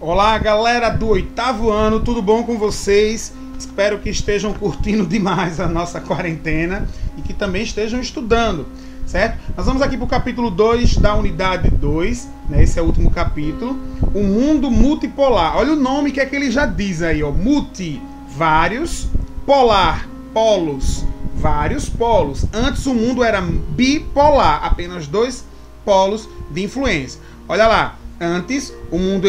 Olá, galera do 8º ano, tudo bom com vocês? Espero que estejam curtindo demais a nossa quarentena e que também estejam estudando, certo? Nós vamos aqui para o capítulo 2 da unidade 2, né? Esse é o último capítulo, o mundo multipolar. Olha o nome que é que ele já diz aí, ó, multi, vários, polar, polos, vários polos. Antes o mundo era bipolar, apenas dois polos de influência. Olha lá, antes o mundo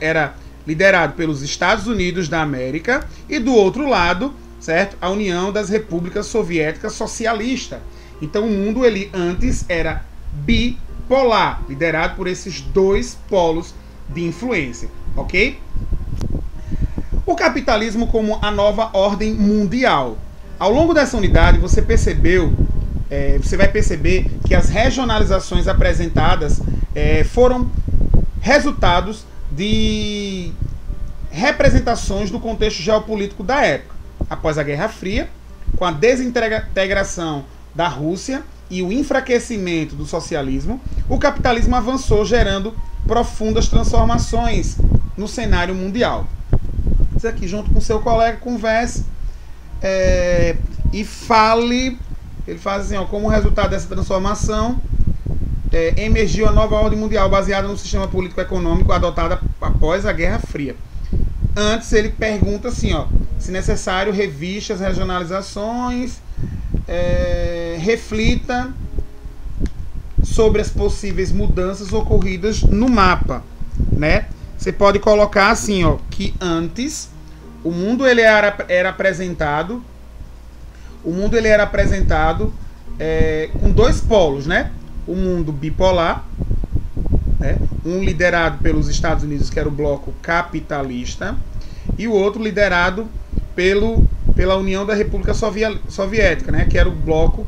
era liderado pelos Estados Unidos da América e do outro lado, certo? A União das Repúblicas Soviéticas Socialista. Então o mundo antes era bipolar, liderado por esses dois polos de influência, ok? O capitalismo como a nova ordem mundial. Ao longo dessa unidade você vai perceber que as regionalizações apresentadas foram resultados de representações do contexto geopolítico da época. Após a Guerra Fria, com a desintegração da Rússia e o enfraquecimento do socialismo, o capitalismo avançou, gerando profundas transformações no cenário mundial. Você aqui, junto com seu colega, converse e fale. Ele faz assim, ó, como resultado dessa transformação, emergiu a nova ordem mundial baseada no sistema político-econômico adotado após a Guerra Fria. Antes ele pergunta assim, ó, se necessário, reviste as regionalizações, reflita sobre as possíveis mudanças ocorridas no mapa, né? Você pode colocar assim, ó, que antes o mundo era apresentado com dois polos, né? O mundo bipolar, né? Um liderado pelos Estados Unidos, que era o bloco capitalista, e o outro liderado pela União da República Soviética, né? Que era o bloco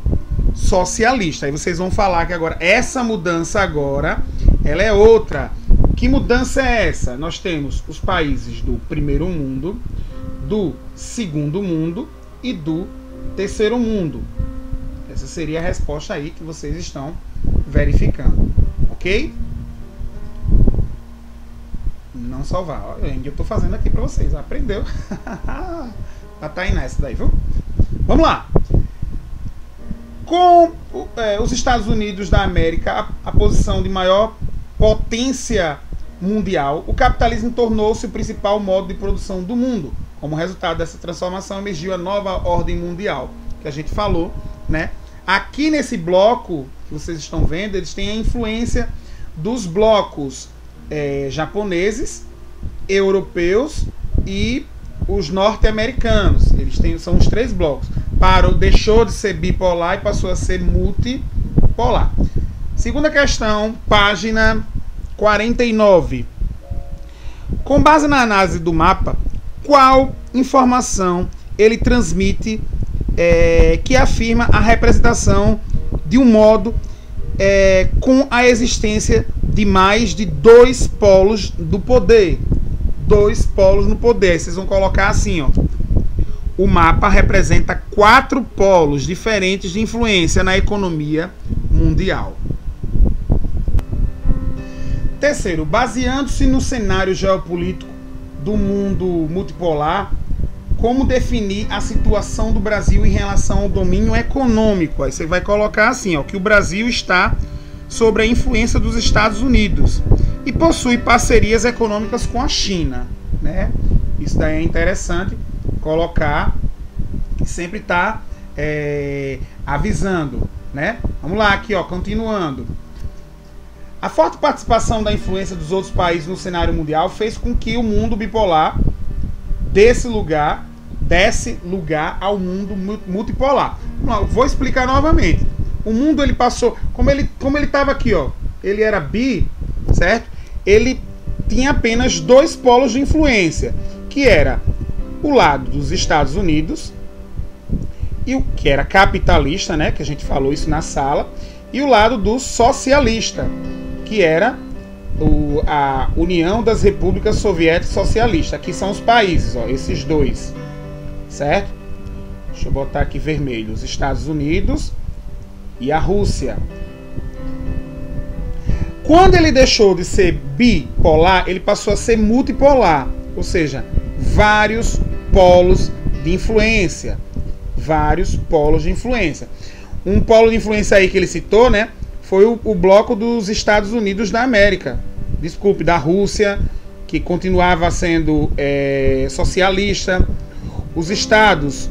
socialista. Aí vocês vão falar que agora essa mudança ela é outra. Que mudança é essa? Nós temos os países do primeiro mundo, do segundo mundo e do terceiro mundo. Essa seria a resposta aí que vocês estão verificando, ok? Não salvar. Olha, eu estou fazendo aqui para vocês. Aprendeu? Tá aí nessa daí, viu? Vamos lá. Com os Estados Unidos da América, a posição de maior potência mundial, o capitalismo tornou-se o principal modo de produção do mundo. Como resultado dessa transformação, emergiu a nova ordem mundial, que a gente falou, né? Aqui nesse bloco que vocês estão vendo, eles têm a influência dos blocos japoneses, europeus e os norte-americanos. São os três blocos. Deixou de ser bipolar e passou a ser multipolar. Segunda questão, página 49. Com base na análise do mapa, qual informação ele transmite que afirma a representação de um modo com a existência de mais de dois polos do poder. Dois polos no poder. Vocês vão colocar assim, ó. O mapa representa 4 polos diferentes de influência na economia mundial. Terceiro, baseando-se no cenário geopolítico do mundo multipolar, como definir a situação do Brasil em relação ao domínio econômico? Aí você vai colocar assim, ó, que o Brasil está sob a influência dos Estados Unidos e possui parcerias econômicas com a China, né? Isso daí é interessante colocar, que sempre está avisando, né? Vamos lá aqui, ó, continuando. A forte participação da influência dos outros países no cenário mundial fez com que o mundo bipolar desse lugar ao mundo multipolar. Vou explicar novamente. O mundo ele passou, como ele estava aqui, ó, ele era certo? Ele tinha apenas dois polos de influência, que era o lado dos Estados Unidos, e o que era capitalista, né, que a gente falou isso na sala, e o lado do socialista, que era a União das Repúblicas Soviéticas Socialistas. Aqui são os países, ó, esses dois, certo? Deixa eu botar aqui vermelho, os Estados Unidos e a Rússia. Quando ele deixou de ser bipolar, ele passou a ser multipolar, ou seja, vários polos de influência. Vários polos de influência. Um polo de influência aí que ele citou, né, foi o bloco dos Estados Unidos da América. Desculpe, da Rússia, que continuava sendo socialista. Os estados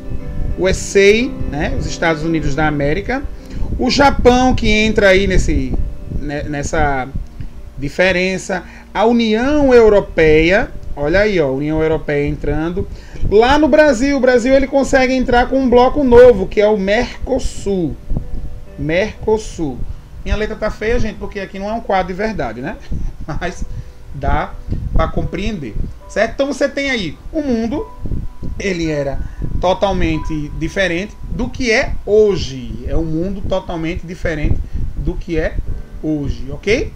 USA, né, os Estados Unidos da América. O Japão, que entra aí nessa diferença. A União Europeia, olha aí, ó, a União Europeia entrando. Lá no Brasil, o Brasil ele consegue entrar com um bloco novo, que é o Mercosul. Mercosul. Minha letra tá feia, gente, porque aqui não é um quadro de verdade, né? Mas dá para compreender, certo? Então você tem aí o mundo, ele era totalmente diferente do que é hoje. É um mundo totalmente diferente do que é hoje, ok?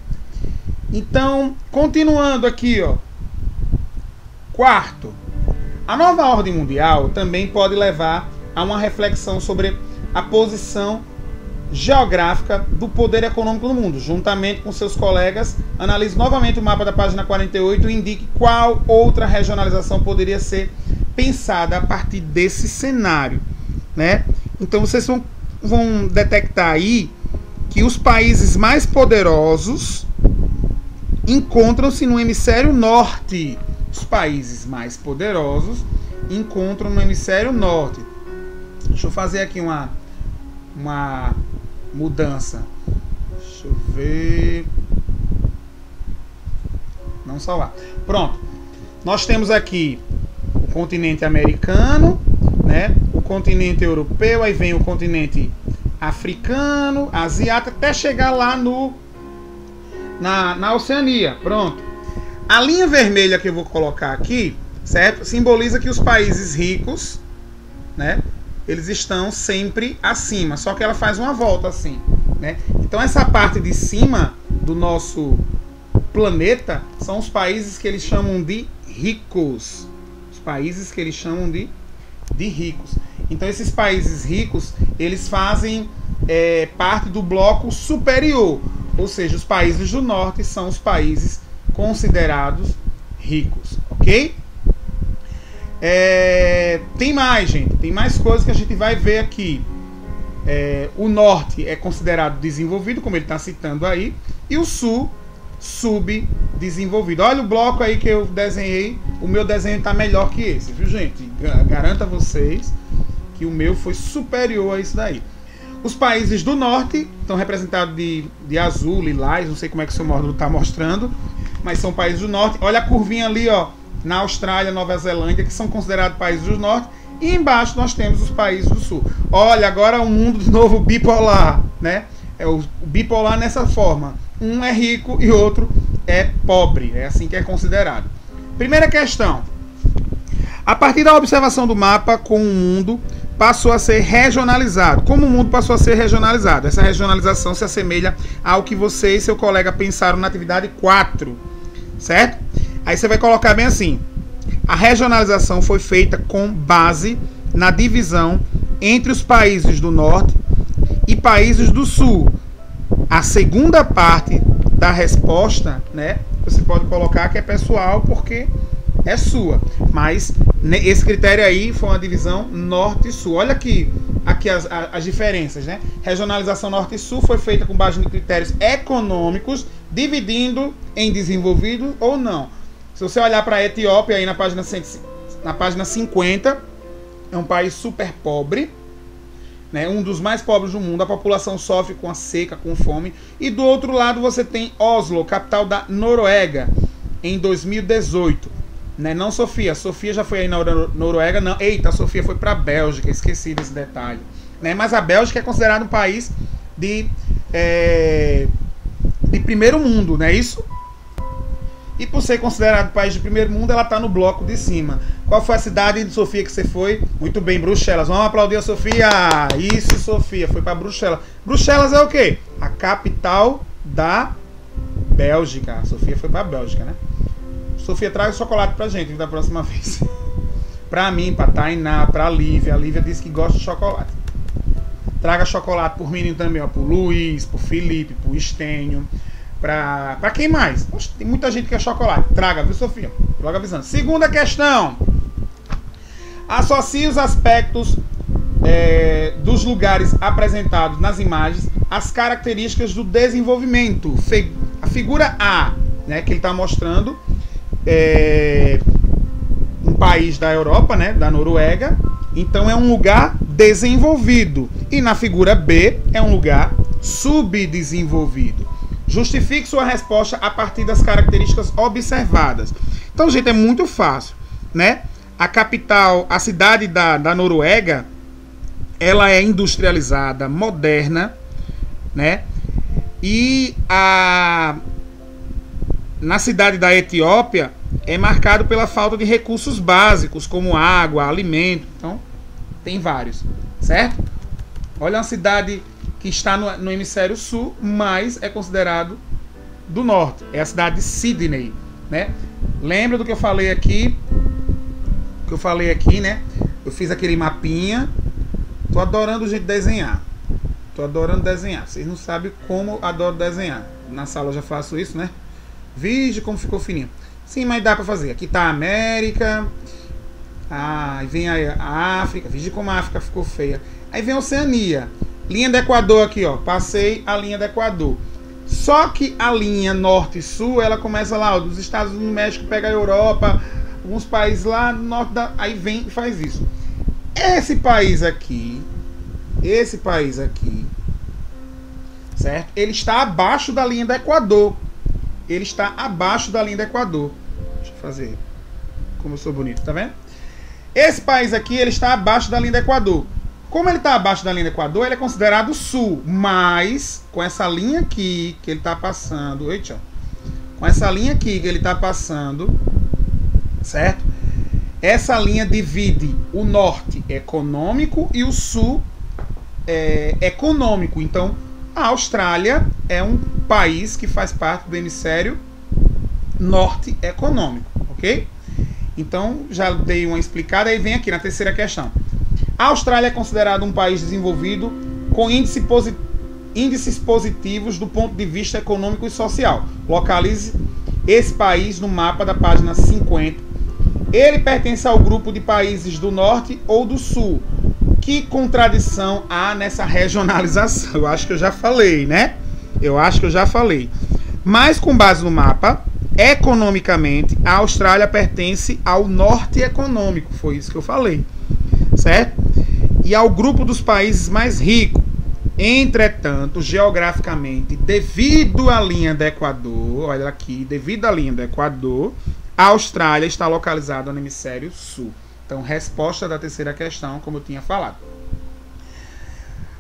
Então, continuando aqui, ó. Quarto, a nova ordem mundial também pode levar a uma reflexão sobre a posição geográfica do poder econômico no mundo. Juntamente com seus colegas, analise novamente o mapa da página 48 e indique qual outra regionalização poderia ser pensada a partir desse cenário, né? Então vocês vão detectar aí que os países mais poderosos encontram-se no hemisfério norte. Os países mais poderosos encontram no hemisfério norte. Deixa eu fazer aqui uma mudança. Deixa eu ver. Não salvar. Pronto. Nós temos aqui o continente americano, né? O continente europeu, aí vem o continente africano, asiático, até chegar lá na Oceania. Pronto. A linha vermelha que eu vou colocar aqui, certo? Simboliza que os países ricos, né, eles estão sempre acima, só que ela faz uma volta assim, né? Então essa parte de cima do nosso planeta são os países que eles chamam de ricos. Os países que eles chamam de ricos. Então esses países ricos, eles fazem parte do bloco superior, ou seja, os países do norte são os países considerados ricos, ok? Tem mais, gente. Tem mais coisas que a gente vai ver aqui. O norte é considerado desenvolvido, como ele está citando aí, e o sul, subdesenvolvido. Olha o bloco aí que eu desenhei. O meu desenho está melhor que esse, viu, gente? Garanto a vocês que o meu foi superior a isso daí. Os países do norte estão representados de azul, lilás, não sei como é que o seu módulo está mostrando, mas são países do norte. Olha a curvinha ali, ó, na Austrália, Nova Zelândia, que são considerados países do norte, e embaixo nós temos os países do sul. Olha, agora um mundo de novo bipolar, né? É o bipolar nessa forma. Um é rico e outro é pobre, é assim que é considerado. Primeira questão. A partir da observação do mapa com o mundo, passou a ser regionalizado. Como o mundo passou a ser regionalizado? Essa regionalização se assemelha ao que você e seu colega pensaram na atividade 4, certo? Aí você vai colocar bem assim: a regionalização foi feita com base na divisão entre os países do norte e países do sul. A segunda parte da resposta, né, você pode colocar que é pessoal porque é sua, mas esse critério aí foi uma divisão norte e sul. Olha aqui as diferenças, né? Regionalização norte e sul foi feita com base em critérios econômicos, dividindo em desenvolvido ou não. Se você olhar para a Etiópia aí na página 50, é um país super pobre, né? Um dos mais pobres do mundo. A população sofre com a seca, com fome. E do outro lado você tem Oslo, capital da Noruega, em 2018. Né? Não Sofia. Sofia já foi aí na Noruega. Não. Eita, a Sofia foi para a Bélgica. Esqueci desse detalhe. Né? Mas a Bélgica é considerada um país de primeiro mundo, não é isso? E por ser considerado país de primeiro mundo, ela está no bloco de cima. Qual foi a cidade de Sofia que você foi? Muito bem, Bruxelas. Vamos aplaudir a Sofia. Isso, Sofia. Foi para Bruxelas. Bruxelas é o quê? A capital da Bélgica. A Sofia foi para a Bélgica, né? Sofia, traz chocolate pra gente da próxima vez. Pra mim, pra Tainá, pra Lívia. A Lívia disse que gosta de chocolate. Traga chocolate por menino também, ó. Pro Luiz, pro Felipe, pro Estênio, Para quem mais? Poxa, tem muita gente que quer chocolate. Traga, viu, Sofia? Logo avisando. Segunda questão. Associe os aspectos dos lugares apresentados nas imagens às características do desenvolvimento. A figura A, né, que ele está mostrando, um país da Europa, né, da Noruega. Então é um lugar desenvolvido. E na figura B é um lugar subdesenvolvido. Justifique sua resposta a partir das características observadas. Então, gente, é muito fácil, né? A capital, a cidade da Noruega, ela é industrializada, moderna, né? E na cidade da Etiópia é marcado pela falta de recursos básicos, como água, alimento. Então, tem vários, certo? Olha uma cidade que está no hemisfério sul, mas é considerado do norte. É a cidade de Sydney, né? Lembra do que eu falei aqui? Né? Eu fiz aquele mapinha. Tô adorando o jeito de desenhar. Tô adorando desenhar. Vocês não sabem como eu adoro desenhar. Na sala eu já faço isso, né? Veja como ficou fininho. Sim, mas dá pra fazer. Aqui tá a América. Aí vem a África. Veja como a África ficou feia. Aí vem a Oceania. Linha do Equador aqui, ó. Passei a linha do Equador. Só que a linha norte e sul, ela começa lá, ó, dos Estados Unidos, México, pega a Europa, alguns países lá no norte aí vem e faz isso. Esse país aqui, certo? Ele está abaixo da linha do Equador. Ele está abaixo da linha do Equador. Deixa eu fazer como eu sou bonito, tá vendo? Esse país aqui, ele está abaixo da linha do Equador. Como ele está abaixo da linha do Equador, ele é considerado sul. Mas, com essa linha aqui que ele está passando... Eita, com essa linha aqui que ele está passando, certo? Essa linha divide o norte econômico e o sul econômico. Então, a Austrália é um país que faz parte do hemisfério norte econômico, ok? Então, já dei uma explicada. Aí vem aqui na terceira questão. A Austrália é considerada um país desenvolvido com índices positivos do ponto de vista econômico e social. Localize esse país no mapa da página 50. Ele pertence ao grupo de países do norte ou do sul. Que contradição há nessa regionalização? Eu acho que eu já falei, né? Mas com base no mapa, economicamente, a Austrália pertence ao norte econômico. Foi isso que eu falei, certo? E ao grupo dos países mais ricos. Entretanto, geograficamente, devido à linha do Equador, olha aqui, devido à linha do Equador, a Austrália está localizada no hemisfério sul. Então, resposta da terceira questão, como eu tinha falado.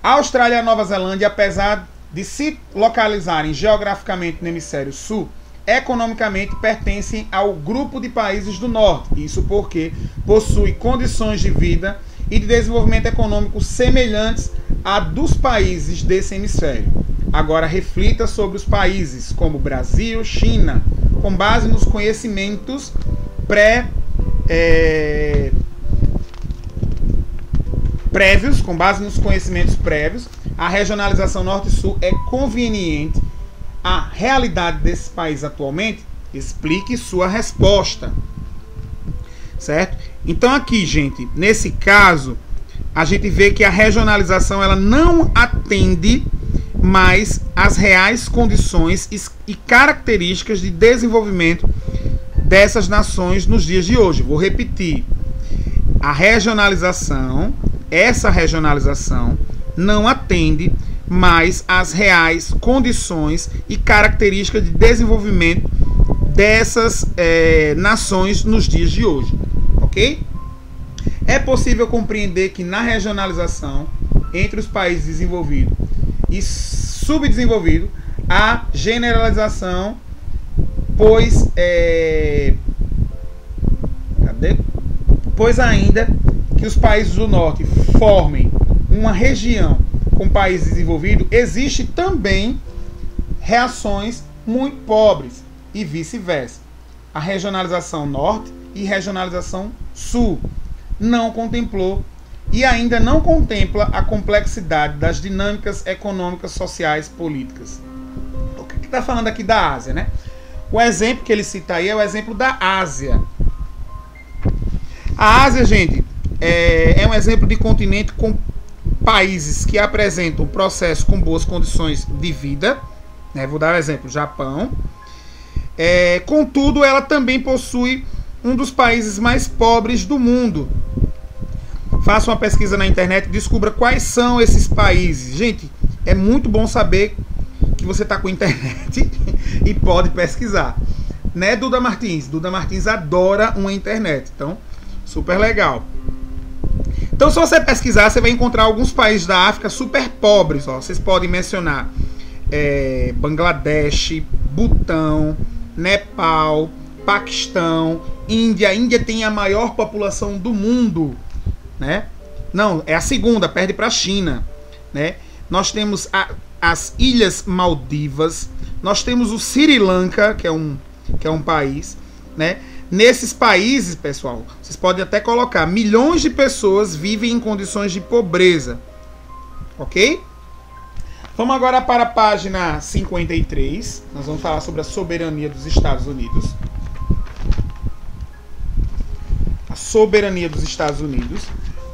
A Austrália e a Nova Zelândia, apesar de se localizarem geograficamente no hemisfério sul, economicamente pertencem ao grupo de países do norte. Isso porque possui condições de vida e de desenvolvimento econômico semelhantes a dos países desse hemisfério. Agora reflita sobre os países como Brasil, China, com base nos conhecimentos prévios, a regionalização norte-sul é conveniente à realidade desse país atualmente? Explique sua resposta. Certo? Então aqui, gente, nesse caso, a gente vê que a regionalização ela não atende mais às reais condições e características de desenvolvimento dessas nações nos dias de hoje. Vou repetir. Essa regionalização não atende mais às reais condições e características de desenvolvimento dessas nações nos dias de hoje. Ok? É possível compreender que na regionalização entre os países desenvolvidos e subdesenvolvidos, há generalização, pois ainda que os países do norte formem uma região com países desenvolvidos, existe também reações muito pobres e vice-versa. A regionalização norte e regionalização sul não contemplou e ainda não contempla a complexidade das dinâmicas econômicas, sociais, políticas. O que está falando aqui da Ásia, né? O exemplo que ele cita aí é o exemplo da Ásia. A Ásia, gente, é um exemplo de continente com países que apresentam um processo com boas condições de vida, né? Vou dar um exemplo, Japão. Contudo, ela também possui um dos países mais pobres do mundo. Faça uma pesquisa na internet e descubra quais são esses países. Gente, é muito bom saber que você está com internet e pode pesquisar. Né, Duda Martins? Duda Martins adora uma internet. Então, super legal. Então, se você pesquisar, você vai encontrar alguns países da África super pobres. Ó. Vocês podem mencionar Bangladesh, Butão, Nepal, Paquistão, Índia. A Índia tem a maior população do mundo, né? Não, é a segunda, perde para a China, né? Nós temos as Ilhas Maldivas, nós temos o Sri Lanka, que é um país, né? Nesses países, pessoal, vocês podem até colocar, milhões de pessoas vivem em condições de pobreza, ok? Vamos agora para a página 53. Nós vamos falar sobre a soberania dos Estados Unidos. A soberania dos Estados Unidos.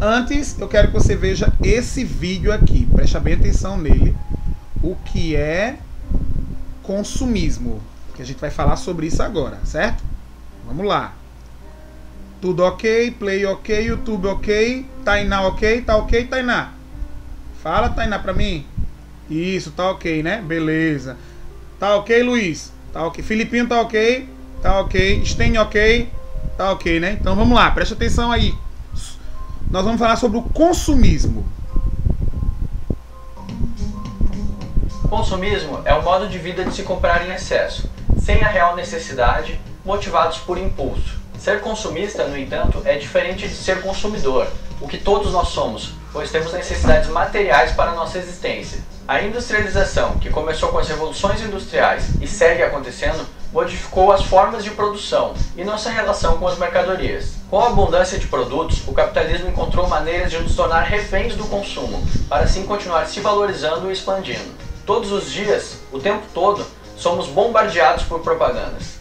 Antes, eu quero que você veja esse vídeo aqui. Preste bem atenção nele. O que é consumismo. Que a gente vai falar sobre isso agora, certo? Vamos lá. Tudo ok, play ok, YouTube ok, Tainá ok, tá ok, Tainá? Fala, Tainá, pra mim. Isso, tá ok, né? Beleza. Tá ok, Luiz? Tá ok. Filipinho tá ok? Tá ok. Sten ok? Tá ok, né? Então vamos lá, preste atenção aí. Nós vamos falar sobre o consumismo. Consumismo é um modo de vida de se comprar em excesso, sem a real necessidade, motivados por impulso. Ser consumista, no entanto, é diferente de ser consumidor, o que todos nós somos, pois temos necessidades materiais para a nossa existência. A industrialização, que começou com as revoluções industriais e segue acontecendo, modificou as formas de produção e nossa relação com as mercadorias. Com a abundância de produtos, o capitalismo encontrou maneiras de nos tornar reféns do consumo, para assim continuar se valorizando e expandindo. Todos os dias, o tempo todo, somos bombardeados por propagandas.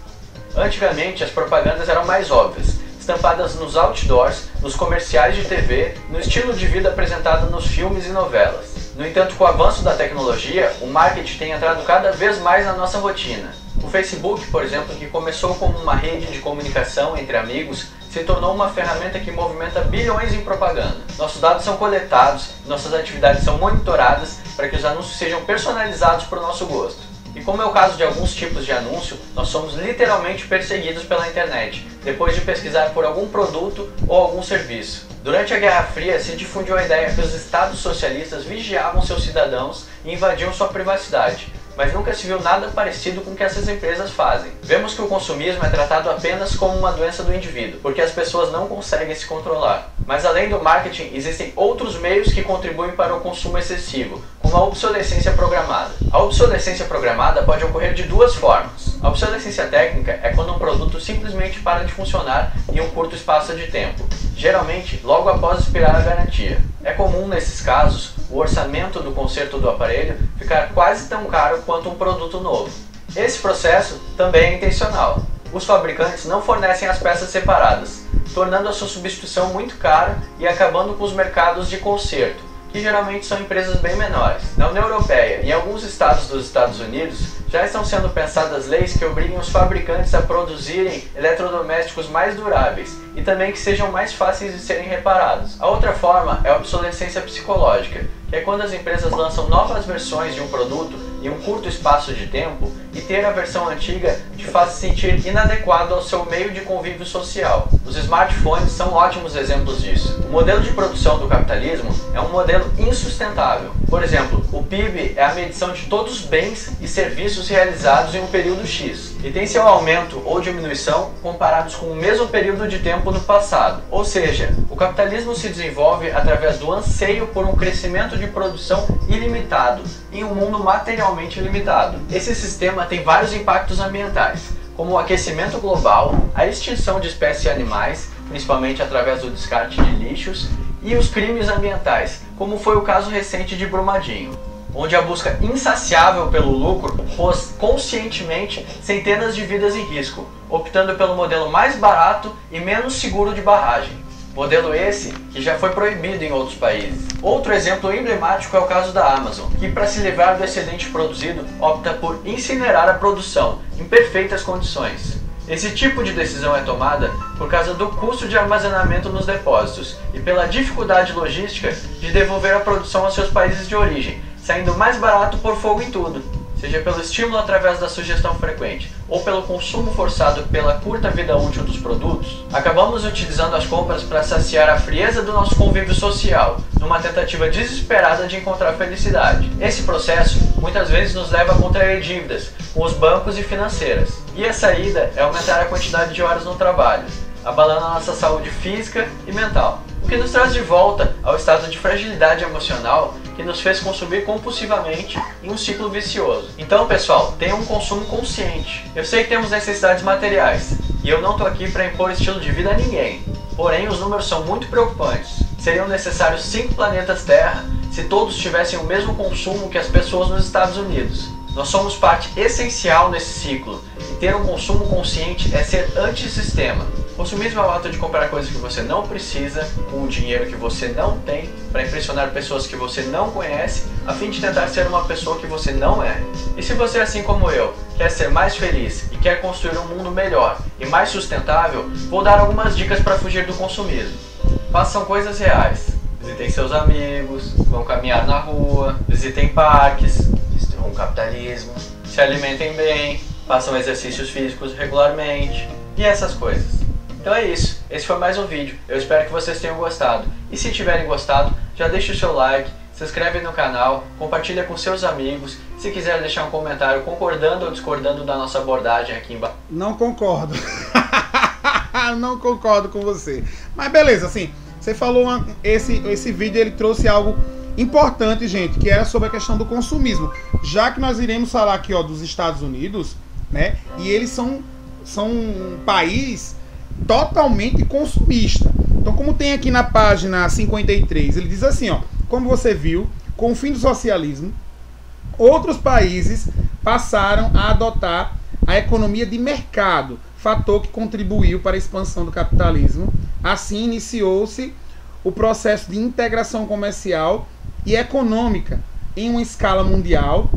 Antigamente, as propagandas eram mais óbvias, estampadas nos outdoors, nos comerciais de TV, no estilo de vida apresentado nos filmes e novelas. No entanto, com o avanço da tecnologia, o marketing tem entrado cada vez mais na nossa rotina. O Facebook, por exemplo, que começou como uma rede de comunicação entre amigos, se tornou uma ferramenta que movimenta bilhões em propaganda. Nossos dados são coletados, nossas atividades são monitoradas para que os anúncios sejam personalizados para o nosso gosto. E como é o caso de alguns tipos de anúncio, nós somos literalmente perseguidos pela internet, depois de pesquisar por algum produto ou algum serviço. Durante a Guerra Fria, se difundiu a ideia que os estados socialistas vigiavam seus cidadãos e invadiam sua privacidade, mas nunca se viu nada parecido com o que essas empresas fazem. Vemos que o consumismo é tratado apenas como uma doença do indivíduo, porque as pessoas não conseguem se controlar. Mas além do marketing, existem outros meios que contribuem para o consumo excessivo, como a obsolescência programada. A obsolescência programada pode ocorrer de duas formas. A obsolescência técnica é quando um produto simplesmente para de funcionar em um curto espaço de tempo, geralmente logo após expirar a garantia. É comum nesses casos o orçamento do conserto do aparelho ficar quase tão caro quanto um produto novo. Esse processo também é intencional. Os fabricantes não fornecem as peças separadas, tornando a sua substituição muito cara e acabando com os mercados de conserto, que geralmente são empresas bem menores. Na União Europeia e em alguns estados dos Estados Unidos, já estão sendo pensadas leis que obriguem os fabricantes a produzirem eletrodomésticos mais duráveis e também que sejam mais fáceis de serem reparados. A outra forma é a obsolescência psicológica, que é quando as empresas lançam novas versões de um produto em um curto espaço de tempo e ter a versão antiga te faz se sentir inadequado ao seu meio de convívio social. Os smartphones são ótimos exemplos disso. O modelo de produção do capitalismo é um modelo insustentável. Por exemplo, o PIB é a medição de todos os bens e serviços realizados em um período X, e tem seu aumento ou diminuição comparados com o mesmo período de tempo no passado. Ou seja, o capitalismo se desenvolve através do anseio por um crescimento de produção ilimitado em um mundo materialmente limitado. Esse sistema tem vários impactos ambientais, como o aquecimento global, a extinção de espécies animais, principalmente através do descarte de lixos, e os crimes ambientais, como foi o caso recente de Brumadinho. onde a busca insaciável pelo lucro pôs conscientemente centenas de vidas em risco, optando pelo modelo mais barato e menos seguro de barragem. Modelo esse que já foi proibido em outros países. Outro exemplo emblemático é o caso da Amazon, que para se livrar do excedente produzido opta por incinerar a produção em perfeitas condições. Esse tipo de decisão é tomada por causa do custo de armazenamento nos depósitos e pela dificuldade logística de devolver a produção aos seus países de origem, saindo mais barato pôr fogo em tudo, seja pelo estímulo através da sugestão frequente ou pelo consumo forçado pela curta vida útil dos produtos. Acabamos utilizando as compras para saciar a frieza do nosso convívio social, numa tentativa desesperada de encontrar felicidade. Esse processo muitas vezes nos leva a contrair dívidas com os bancos e financeiras. E a saída é aumentar a quantidade de horas no trabalho, abalando a nossa saúde física e mental, o que nos traz de volta ao estado de fragilidade emocional que nos fez consumir compulsivamente em um ciclo vicioso. Então, pessoal, tenha um consumo consciente. Eu sei que temos necessidades materiais, e eu não estou aqui para impor estilo de vida a ninguém. Porém, os números são muito preocupantes. Seriam necessários 5 planetas Terra se todos tivessem o mesmo consumo que as pessoas nos Estados Unidos. Nós somos parte essencial nesse ciclo, e ter um consumo consciente é ser antissistema. Consumismo é o ato de comprar coisas que você não precisa, com o dinheiro que você não tem, para impressionar pessoas que você não conhece, a fim de tentar ser uma pessoa que você não é. E se você, assim como eu, quer ser mais feliz e quer construir um mundo melhor e mais sustentável, vou dar algumas dicas para fugir do consumismo. Façam coisas reais. Visitem seus amigos, vão caminhar na rua, visitem parques, destruam o capitalismo, se alimentem bem, façam exercícios físicos regularmente e essas coisas. Então é isso, esse foi mais um vídeo, eu espero que vocês tenham gostado. E se tiverem gostado, já deixa o seu like, se inscreve no canal, compartilha com seus amigos. Se quiser deixar um comentário concordando ou discordando da nossa abordagem aqui embaixo. Não concordo. Não concordo com você. Mas beleza, assim, você falou esse vídeo, ele trouxe algo importante, gente, que era sobre a questão do consumismo. Já que nós iremos falar aqui, ó, dos Estados Unidos, né? E eles são um país totalmente consumista. Então, como tem aqui na página 53, ele diz assim, ó: como você viu, com o fim do socialismo, outros países passaram a adotar a economia de mercado, fator que contribuiu para a expansão do capitalismo. Assim, iniciou-se o processo de integração comercial e econômica em uma escala mundial,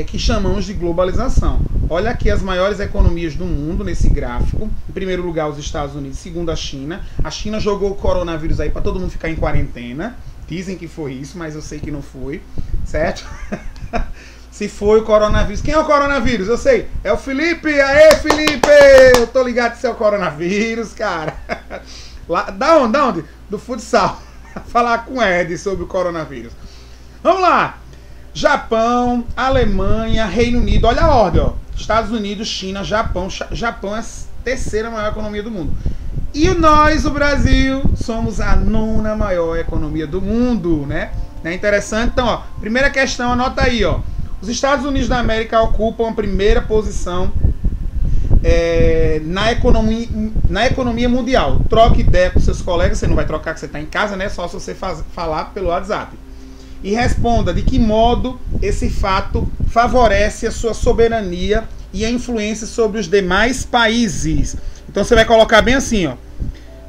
que chamamos de globalização. Olha aqui as maiores economias do mundo nesse gráfico. Em primeiro lugar, os Estados Unidos, segundo a China. A China jogou o coronavírus aí para todo mundo ficar em quarentena. Dizem que foi isso, mas eu sei que não foi, certo? Se foi o coronavírus. Quem é o coronavírus? Eu sei. É o Felipe. Aê, Felipe! Eu tô ligado que você é o coronavírus, cara. Lá, da onde? Do futsal. Falar com o Ed sobre o coronavírus. Vamos lá. Japão, Alemanha, Reino Unido. Olha a ordem, ó. Estados Unidos, China, Japão. Japão é a terceira maior economia do mundo. E nós, o Brasil, somos a 9ª maior economia do mundo, né? É interessante? Então, ó, primeira questão, anota aí, ó. Os Estados Unidos da América ocupam a primeira posição na economia mundial. Troque ideia com seus colegas. Você não vai trocar, que você está em casa, né? Só se você falar pelo WhatsApp. E responda de que modo esse fato favorece a sua soberania e a influência sobre os demais países. Então você vai colocar bem assim, ó.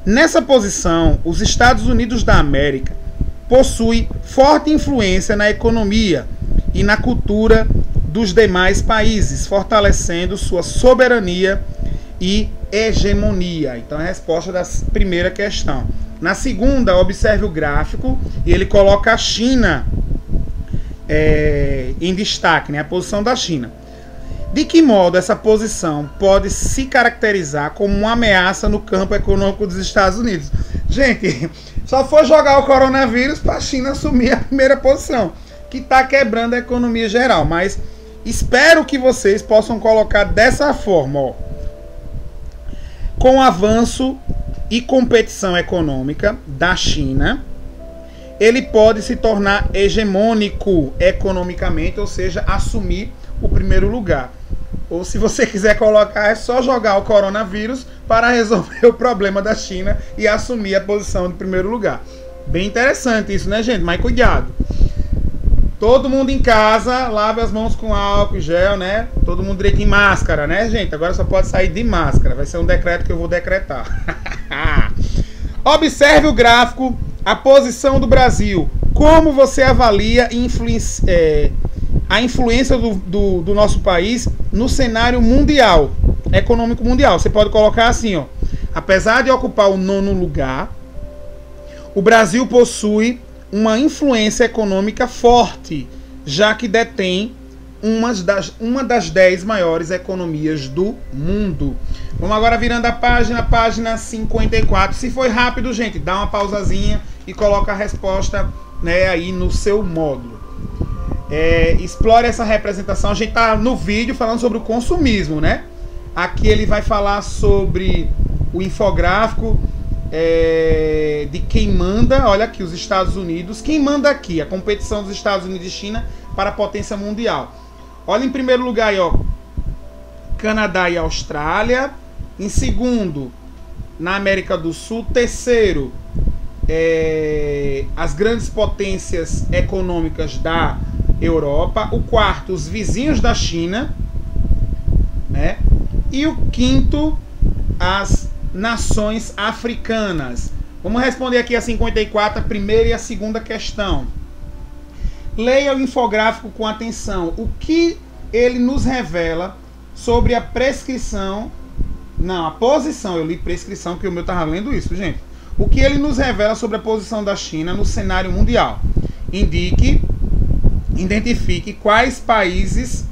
Nessa posição, os Estados Unidos da América possuem forte influência na economia e na cultura dos demais países, fortalecendo sua soberania e hegemonia. Então é a resposta da primeira questão. Na segunda, observe o gráfico e ele coloca a China em destaque, né? A posição da China. De que modo essa posição pode se caracterizar como uma ameaça no campo econômico dos Estados Unidos? Gente, só foi jogar o coronavírus para a China assumir a primeira posição, que está quebrando a economia geral. Mas espero que vocês possam colocar dessa forma, ó. Com o avanço e competição econômica da China, ele pode se tornar hegemônico economicamente, ou seja, assumir o primeiro lugar. Ou se você quiser colocar, é só jogar o coronavírus para resolver o problema da China e assumir a posição de primeiro lugar. Bem interessante isso, né, gente? Mas cuidado. Todo mundo em casa, lave as mãos com álcool e gel, né? Todo mundo direito em máscara, né, gente? Agora só pode sair de máscara. Vai ser um decreto que eu vou decretar. Observe o gráfico, a posição do Brasil. Como você avalia a influência do nosso país no cenário mundial, econômico mundial? Você pode colocar assim, ó. Apesar de ocupar o 9º lugar, o Brasil possui uma influência econômica forte, já que detém uma das 10 maiores economias do mundo. Vamos agora virando a página 54. Se foi rápido, gente, dá uma pausazinha e coloca a resposta, né, aí no seu módulo. Explore essa representação. A gente tá no vídeo falando sobre o consumismo, né? Aqui ele vai falar sobre o infográfico de quem manda. Olha aqui, os Estados Unidos. Quem manda aqui? A competição dos Estados Unidos e China para a potência mundial. Olha em primeiro lugar aí, ó, Canadá e Austrália. Em segundo, na América do Sul. Terceiro, as grandes potências econômicas da Europa. O quarto, os vizinhos da China, né? E o quinto, as nações africanas. Vamos responder aqui a 54, a primeira e a segunda questão. Leia o infográfico com atenção. O que ele nos revela sobre a prescrição... Não, a posição. Eu li prescrição, porque o meu estava lendo isso, gente. O que ele nos revela sobre a posição da China no cenário mundial? Identifique quais países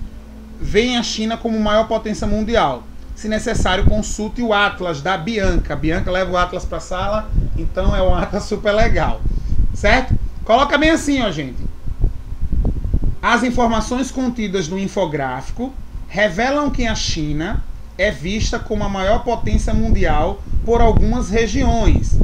veem a China como maior potência mundial. Se necessário, consulte o Atlas da Bianca. Bianca leva o Atlas para a sala, então é um Atlas super legal. Certo? Coloca bem assim, ó, gente. As informações contidas no infográfico revelam que a China é vista como a maior potência mundial por algumas regiões.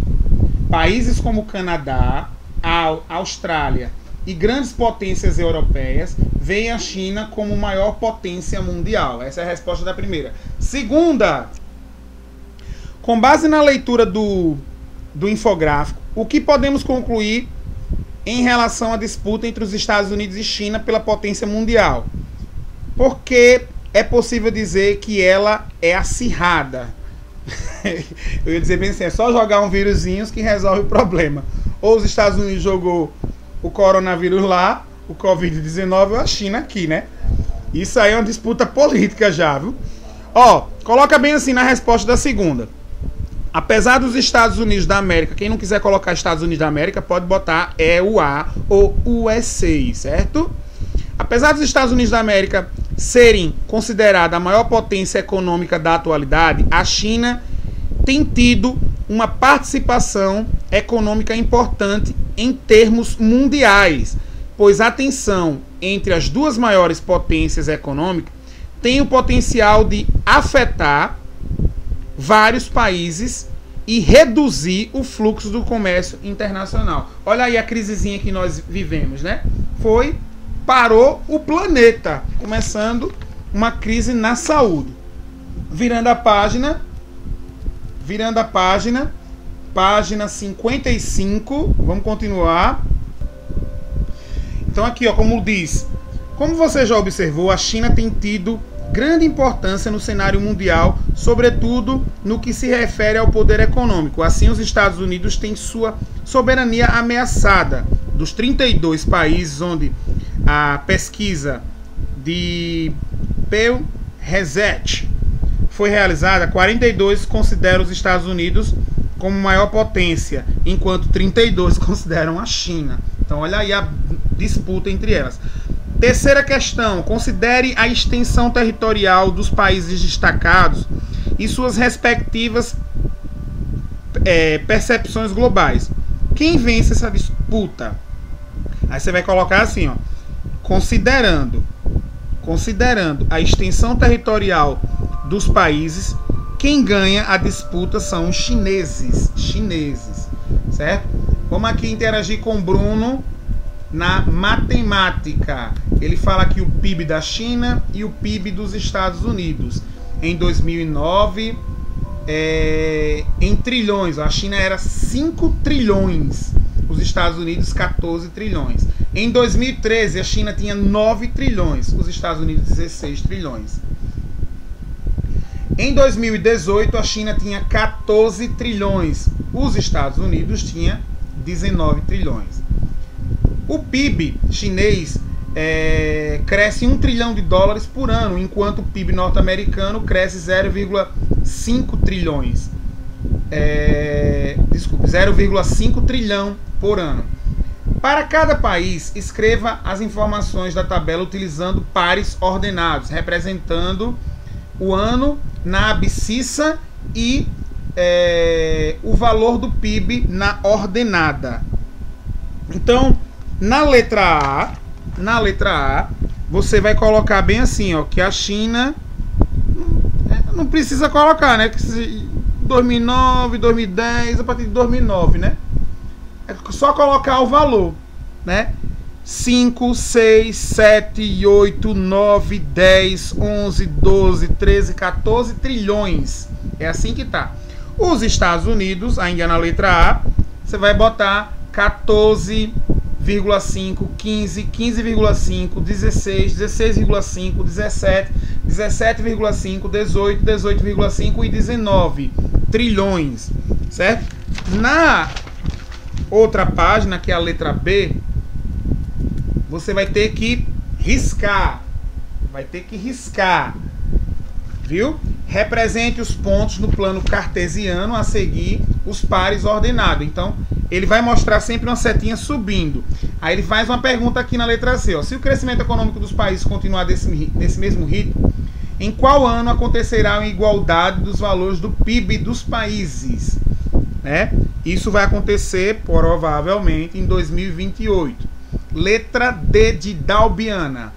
Países como o Canadá, a Austrália e grandes potências europeias veem a China como maior potência mundial. Essa é a resposta da primeira. Segunda, com base na leitura do infográfico, o que podemos concluir em relação à disputa entre os Estados Unidos e China pela potência mundial? Porque é possível dizer que ela é acirrada. Eu ia dizer bem assim, é só jogar um vírusinho que resolve o problema. Ou os Estados Unidos jogou o coronavírus lá, o Covid-19, ou a China aqui, né? Isso aí é uma disputa política já, viu? Ó, coloca bem assim na resposta da segunda. Apesar dos Estados Unidos da América, quem não quiser colocar Estados Unidos da América, pode botar EUA ou USA, certo? Apesar dos Estados Unidos da América serem considerados a maior potência econômica da atualidade, a China tem tido uma participação econômica importante em termos mundiais, pois a tensão entre as duas maiores potências econômicas tem o potencial de afetar vários países e reduzir o fluxo do comércio internacional. Olha aí a crisezinha que nós vivemos, né? Parou o planeta, começando uma crise na saúde. Virando a página, página 55, vamos continuar. Então aqui, ó, como diz, como você já observou, a China tem tido grande importância no cenário mundial, sobretudo no que se refere ao poder econômico. Assim, os Estados Unidos têm sua soberania ameaçada. Dos 32 países onde a pesquisa de Pew Research foi realizada, 42 consideram os Estados Unidos como maior potência, enquanto 32 consideram a China. Então olha aí a disputa entre elas. Terceira questão, considere a extensão territorial dos países destacados e suas respectivas percepções globais. Quem vence essa disputa? Aí você vai colocar assim, ó, considerando a extensão territorial dos países, quem ganha a disputa são os chineses, certo? Vamos aqui interagir com o Bruno na matemática. Ele fala aqui o PIB da China e o PIB dos Estados Unidos. Em 2009, em trilhões, a China era 5 trilhões, os Estados Unidos 14 trilhões. Em 2013, a China tinha 9 trilhões, os Estados Unidos 16 trilhões. Em 2018, a China tinha 14 trilhões, os Estados Unidos tinha 19 trilhões. O PIB chinês cresce 1 trilhão de dólares por ano, enquanto o PIB norte-americano cresce 0,5 trilhões. 0,5 trilhão por ano. Para cada país, escreva as informações da tabela utilizando pares ordenados, representando o ano na abscissa e o valor do PIB na ordenada. Então, na letra A, você vai colocar bem assim, ó, que a China não precisa colocar, né? 2009, 2010, a partir de 2009, né? É só colocar o valor, né? 5, 6, 7, 8, 9, 10, 11, 12, 13, 14 trilhões. É assim que tá. Os Estados Unidos, ainda na letra A, você vai botar 14,5, 15, 15,5, 16, 16,5, 17, 17,5, 18, 18,5 e 19 trilhões, certo? Na outra página, que é a letra B, você vai ter que riscar. Viu? Represente os pontos no plano cartesiano a seguir os pares ordenados. Então, ele vai mostrar sempre uma setinha subindo. Aí ele faz uma pergunta aqui na letra C. Ó. Se o crescimento econômico dos países continuar nesse mesmo ritmo, em qual ano acontecerá a igualdade dos valores do PIB dos países? Né? Isso vai acontecer, provavelmente, em 2028. Letra D de Dalbiana.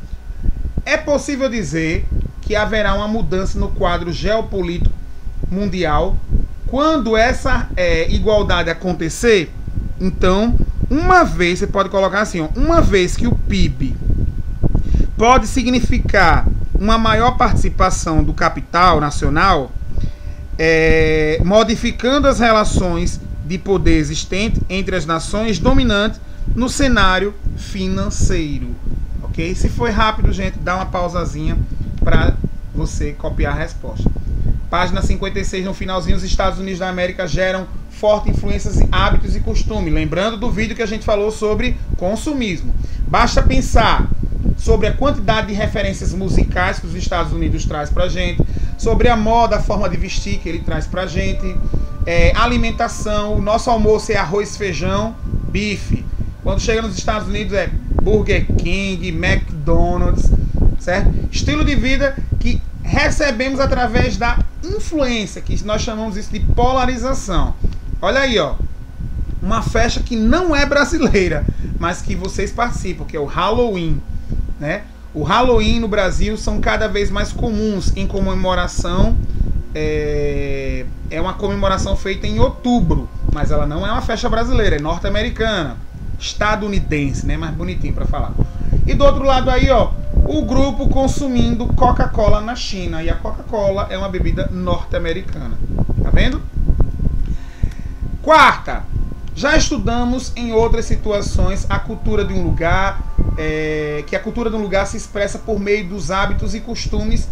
É possível dizer que haverá uma mudança no quadro geopolítico mundial quando essa igualdade acontecer? Então, uma vez, você pode colocar assim, ó, uma vez que o PIB pode significar uma maior participação do capital nacional, modificando as relações de poder existente entre as nações dominantes no cenário financeiro. Ok? Se foi rápido, gente, dá uma pausazinha para você copiar a resposta. Página 56, no finalzinho, os Estados Unidos da América geram forte influências em hábitos e costumes. Lembrando do vídeo que a gente falou sobre consumismo. Basta pensar sobre a quantidade de referências musicais que os Estados Unidos traz pra gente, sobre a moda, a forma de vestir que ele traz pra gente, alimentação. O nosso almoço é arroz, feijão, bife. Quando chega nos Estados Unidos é Burger King, McDonald's, certo? Estilo de vida que recebemos através da influência, que nós chamamos isso de polarização. Olha aí, ó, uma festa que não é brasileira, mas que vocês participam, que é o Halloween, né? O Halloween no Brasil são cada vez mais comuns em comemoração. É uma comemoração feita em outubro, mas ela não é uma festa brasileira, é norte-americana, estadunidense, né? Mais bonitinho para falar. E do outro lado aí, ó, o grupo consumindo Coca-Cola na China. E a Coca-Cola é uma bebida norte-americana. Tá vendo? Quarta, já estudamos em outras situações a cultura de um lugar, que a cultura de um lugar se expressa por meio dos hábitos e costumes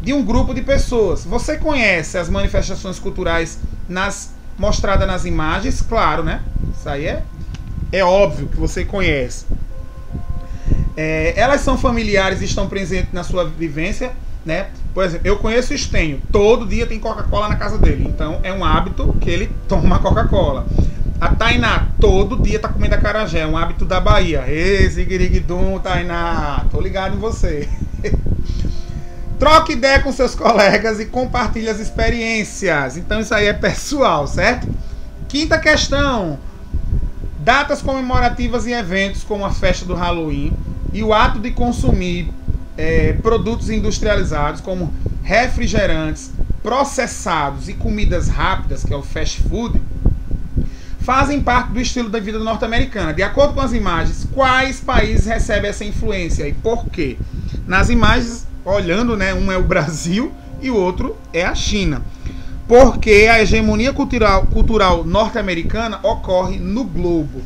de um grupo de pessoas. Você conhece as manifestações culturais mostradas nas imagens? Claro, né? Isso aí é óbvio que você conhece. Elas são familiares e estão presentes na sua vivência, né? Por exemplo, eu conheço o Estenho, todo dia tem Coca-Cola na casa dele, então é um hábito que ele toma Coca-Cola. A Tainá, todo dia tá comendo acarajé, é um hábito da Bahia. Ê, Ziguiriguidum, Tainá, tô ligado em você. Troque ideia com seus colegas e compartilhe as experiências. Então isso aí é pessoal, certo? Quinta questão. Datas comemorativas e eventos como a festa do Halloween e o ato de consumir produtos industrializados como refrigerantes, processados e comidas rápidas, que é o fast food, fazem parte do estilo da vida norte-americana. De acordo com as imagens, quais países recebem essa influência e por quê? Nas imagens, olhando, né, um é o Brasil e o outro é a China. Porque a hegemonia cultural norte-americana ocorre no globo,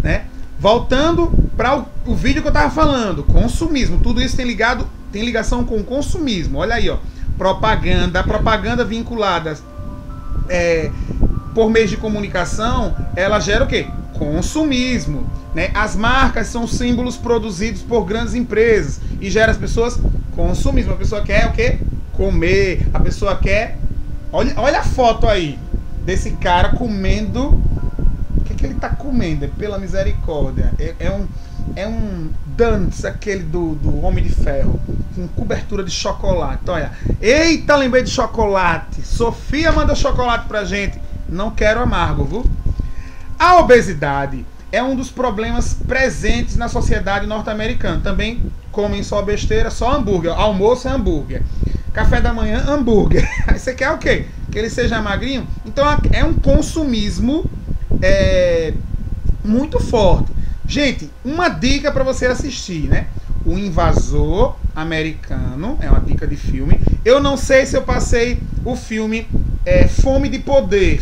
né? Voltando para o vídeo que eu estava falando, consumismo, tudo isso tem ligação com consumismo. Olha aí, ó, propaganda vinculada por meio de comunicação, ela gera o quê? Consumismo, né? As marcas são símbolos produzidos por grandes empresas e gera as pessoas consumismo. A pessoa quer o quê? Comer. A pessoa quer... Olha a foto aí desse cara comendo. O que ele tá comendo? Pela misericórdia. É um Dantes, aquele do Homem de Ferro, com cobertura de chocolate. Olha. Eita, lembrei de chocolate. Sofia manda chocolate pra gente. Não quero amargo, viu? A obesidade é um dos problemas presentes na sociedade norte-americana. Também comem só besteira, só hambúrguer. Almoço é hambúrguer. Café da manhã, hambúrguer. Aí você quer o quê? Que ele seja magrinho? Então é um consumismo muito forte. Gente, uma dica para você assistir, né? O Invasor Americano, é uma dica de filme. Eu não sei se eu passei o filme Fome de Poder,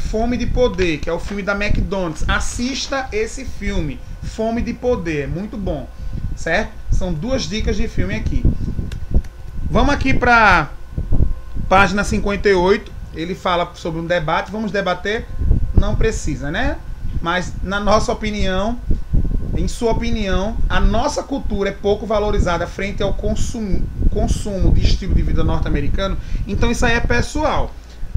que é o filme da McDonald's. Assista esse filme, Fome de Poder, muito bom, certo? São 2 dicas de filme aqui. Vamos aqui para página 58, ele fala sobre um debate, vamos debater? Não precisa, né? Mas na nossa opinião, em sua opinião, a nossa cultura é pouco valorizada frente ao consumo de estilo de vida norte-americano. Então isso aí é pessoal.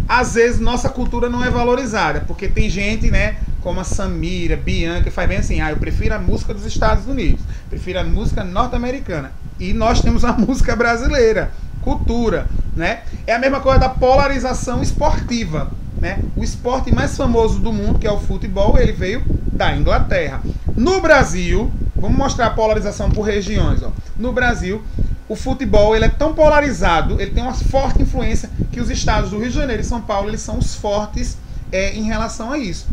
Às vezes nossa cultura não é valorizada, porque tem gente, né, como a Samira, Bianca, que faz bem assim, eu prefiro a música dos Estados Unidos, prefiro a música norte-americana. E nós temos a música brasileira, cultura, né? É a mesma coisa da polarização esportiva, né? O esporte mais famoso do mundo, que é o futebol, ele veio da Inglaterra. No Brasil, vamos mostrar a polarização por regiões, ó. No Brasil, o futebol ele é tão polarizado, ele tem uma forte influência que os estados do Rio de Janeiro e São Paulo, eles são os fortes em relação a isso.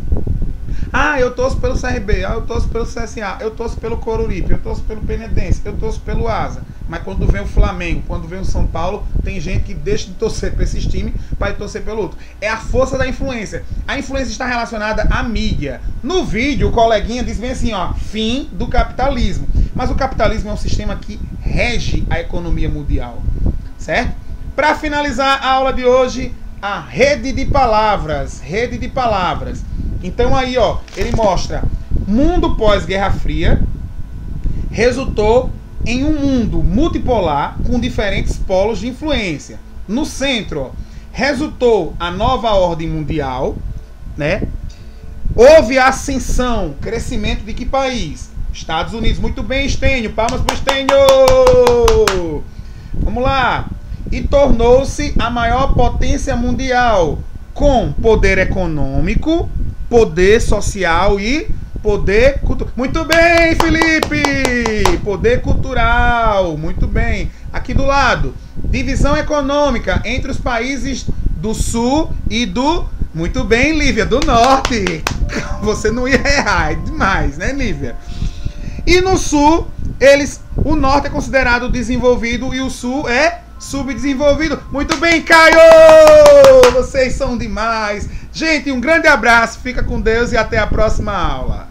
Eu torço pelo CRB, eu torço pelo CSA, eu torço pelo Coruripe, eu torço pelo Penedense, eu torço pelo Asa. Mas quando vem o Flamengo, quando vem o São Paulo, tem gente que deixa de torcer para esses times para ir torcer pelo outro. É a força da influência. A influência está relacionada à mídia. No vídeo, o coleguinha diz bem assim, ó, fim do capitalismo. Mas o capitalismo é um sistema que rege a economia mundial, certo? Para finalizar a aula de hoje, a rede de palavras. Rede de palavras. Então aí, ó, ele mostra mundo pós-Guerra Fria resultou em um mundo multipolar com diferentes polos de influência. No centro, ó, resultou a nova ordem mundial, né? Houve ascensão, crescimento de que país? Estados Unidos. Muito bem, Estênio. Palmas para o Estênio. Vamos lá. E tornou-se a maior potência mundial com poder econômico, poder social e poder cultural. Muito bem, Felipe! Poder cultural. Muito bem. Aqui do lado. Divisão econômica entre os países do sul e do... Muito bem, Lívia, do norte. Você não ia errar. É demais, né, Lívia? E no sul, o norte é considerado desenvolvido e o sul é subdesenvolvido. Muito bem, Caio! Vocês são demais. Gente, um grande abraço, fica com Deus e até a próxima aula.